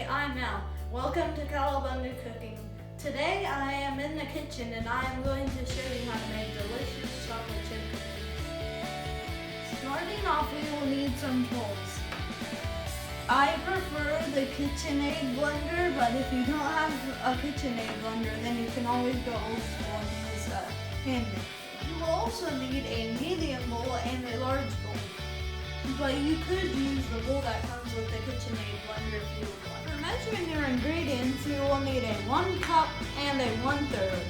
everybody, I'm Al. Welcome to Calabunga Cooking. Today I am in the kitchen and I am going to show you how to make delicious chocolate chip cookies. Starting off, we will need some tools. I prefer the KitchenAid blender, but if you don't have a KitchenAid blender, then you can always go old school and use a hand mixer. You will also need a medium bowl and a large bowl. But you could use the bowl that comes with the KitchenAid blender if you would want. For measuring your ingredients, you will need a 1 cup and a 1/3.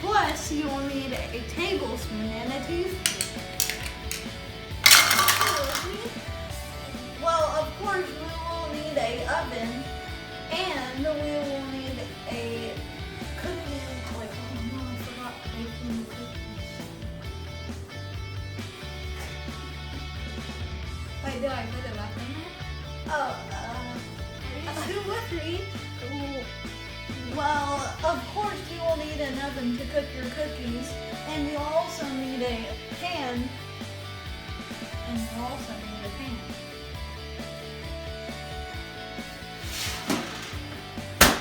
Plus, you will need a tablespoon and a teaspoon. Well, of course, we will need an oven, and we will need a cooking, like, oh no, I forgot baking cookies. Wait, did I put it back in there? 2 or 3. Well, of course you will need an oven to cook your cookies, and you'll also need a pan,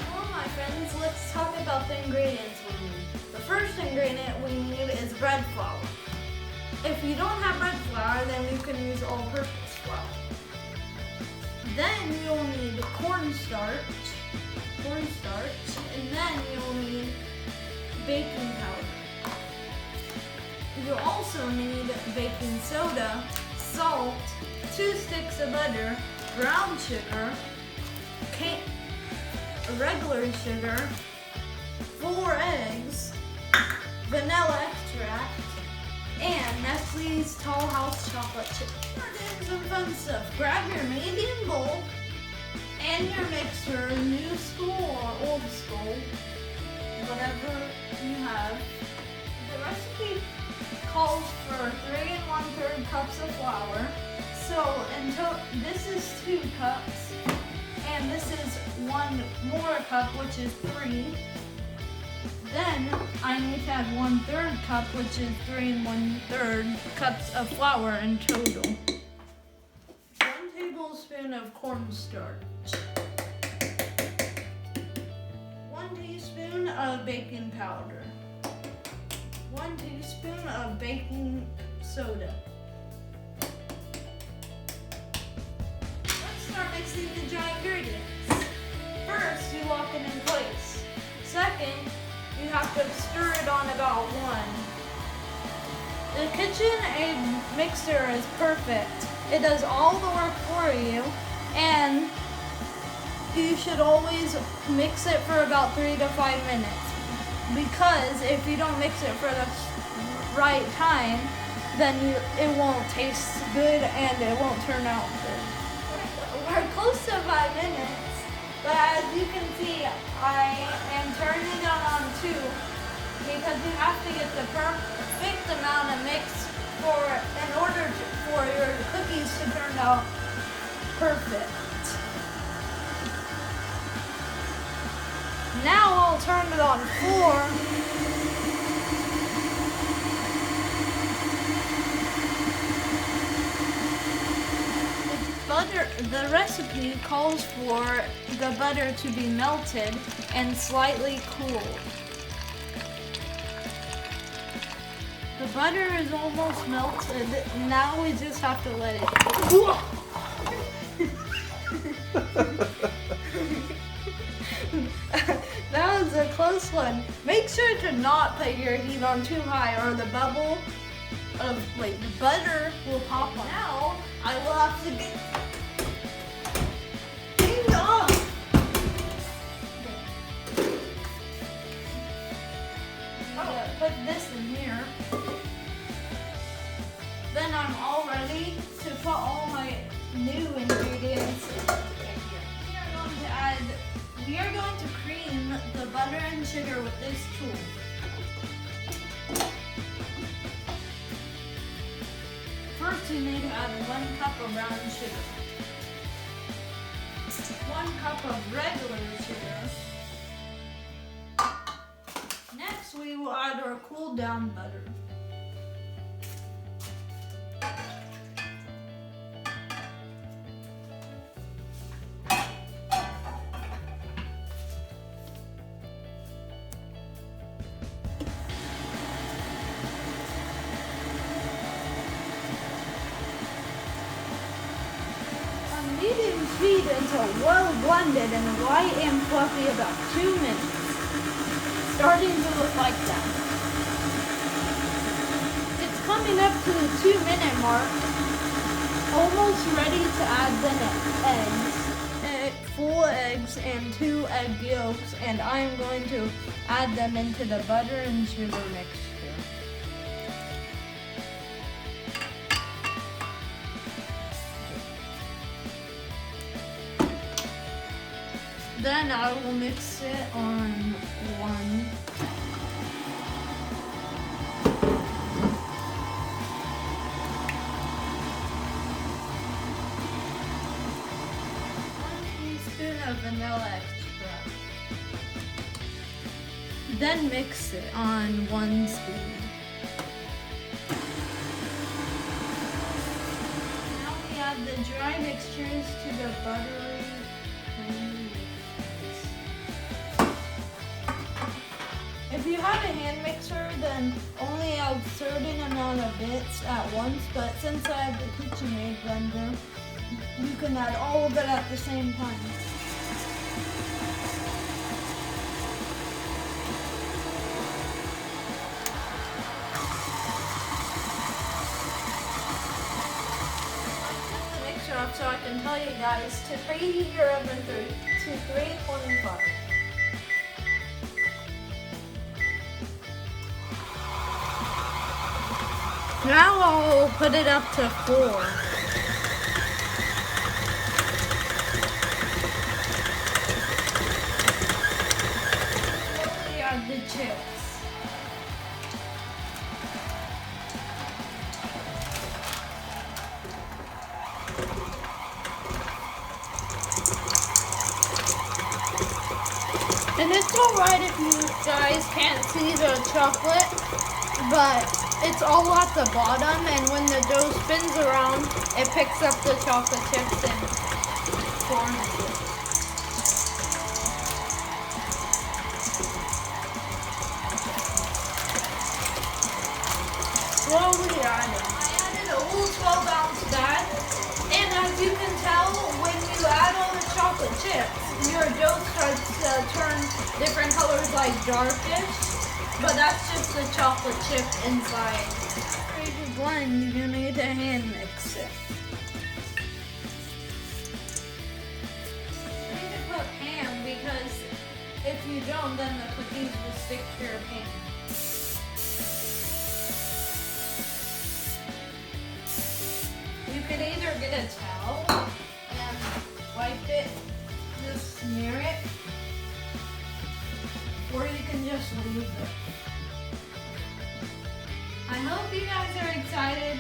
Well, my friends, let's talk about the ingredients we need. The first ingredient we need is bread flour. If you don't have bread flour, then you can use all-purpose flour. Then you'll need cornstarch, and then you'll need baking powder. You'll also need baking soda, salt, 2 sticks of butter, brown sugar, regular sugar, 4 eggs, vanilla extract, and Nestle's Tall House chocolate chip. We're doing some fun stuff. Grab your medium bowl and your mixer, new school or old school, whatever you have. The recipe calls for 3 1/3 cups of flour. So this is 2 cups, and this is 1 more cup, which is 3. Then I need to add 1/3 cup, which is 3 1/3 cups of flour in total. 1 tablespoon of cornstarch. 1 teaspoon of baking powder. 1 teaspoon of baking soda. Let's start mixing the dry ingredients. First, you lock it in place. Second, you have to stir it on about 1. The KitchenAid mixer is perfect. It does all the work for you, and you should always mix it for about 3 to 5 minutes. Because if you don't mix it for the right time, then it won't taste good and it won't turn out good. We're close to 5 minutes. But as you can see, I am turning it on 2 because you have to get the perfect amount of mix in order for your cookies to turn out perfect. Now I'll turn it on 4. The recipe calls for the butter to be melted and slightly cooled. The butter is almost melted. Now we just have to let it cool. That was a close one. Make sure to not put your heat on too high or the butter will pop on. Now I will have to get put this in here. Then I'm all ready to put all my new ingredients in here. We are going to cream the butter and sugar with this tool. First, you need to add 1 cup of brown sugar, 1 cup of regular sugar. Next, we will add our cooled down butter. until well blended and white and fluffy about 2 minutes. Starting to look like that. It's coming up to the 2-minute mark. Almost ready to add the eggs. Full eggs and 2 egg yolks, and I'm going to add them into the butter and sugar mixture. Then I will mix it on one. Of vanilla extract. Then mix it on 1 spoon. Now we add the dry mixtures to the buttery cream mix. If you have a hand mixer, then only add a certain amount of bits at once, but since I have the KitchenAid blender, you can add all of it at the same time. So I can tell you guys to preheat your oven to 325. Now I'll put it up to 4. Slowly add the chips. And it's alright if you guys can't see the chocolate, but it's all at the bottom, and when the dough spins around, it picks up the chocolate chips and forms it. Slowly add it. I added a whole 12-ounce bag, and as you can tell, when you add all the chocolate chips, your dough starts to turn different colors like darkish, but that's just the chocolate chip inside. Ready to blend, you need to hand mix it. You need to put pan because if you don't, then the cookies will stick to your pan. You can either get a towel and wipe it, just smear it, or you can just leave it. I hope you guys are excited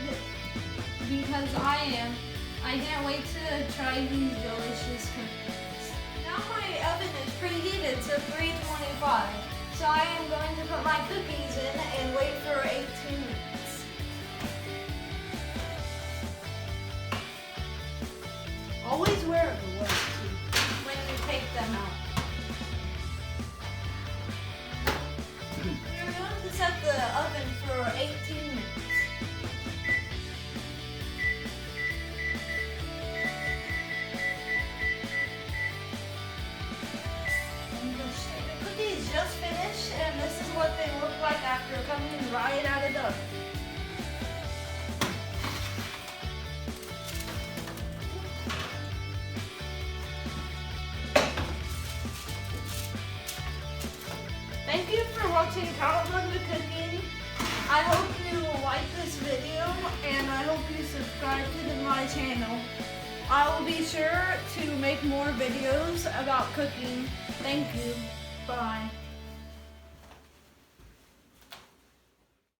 because I am. I can't wait to try these delicious cookies. Now my oven is preheated to 325, so I am going to put my cookies in and wait for 18 minutes. Always wear a glove when you take them out. You're going to set the oven for 18 minutes. And the cookies just finished, and this is what they look like after coming right out of the oven. Thank you for watching California Cooking. I hope you like this video, and I hope you subscribe to my channel. I will be sure to make more videos about cooking. Thank you. Bye.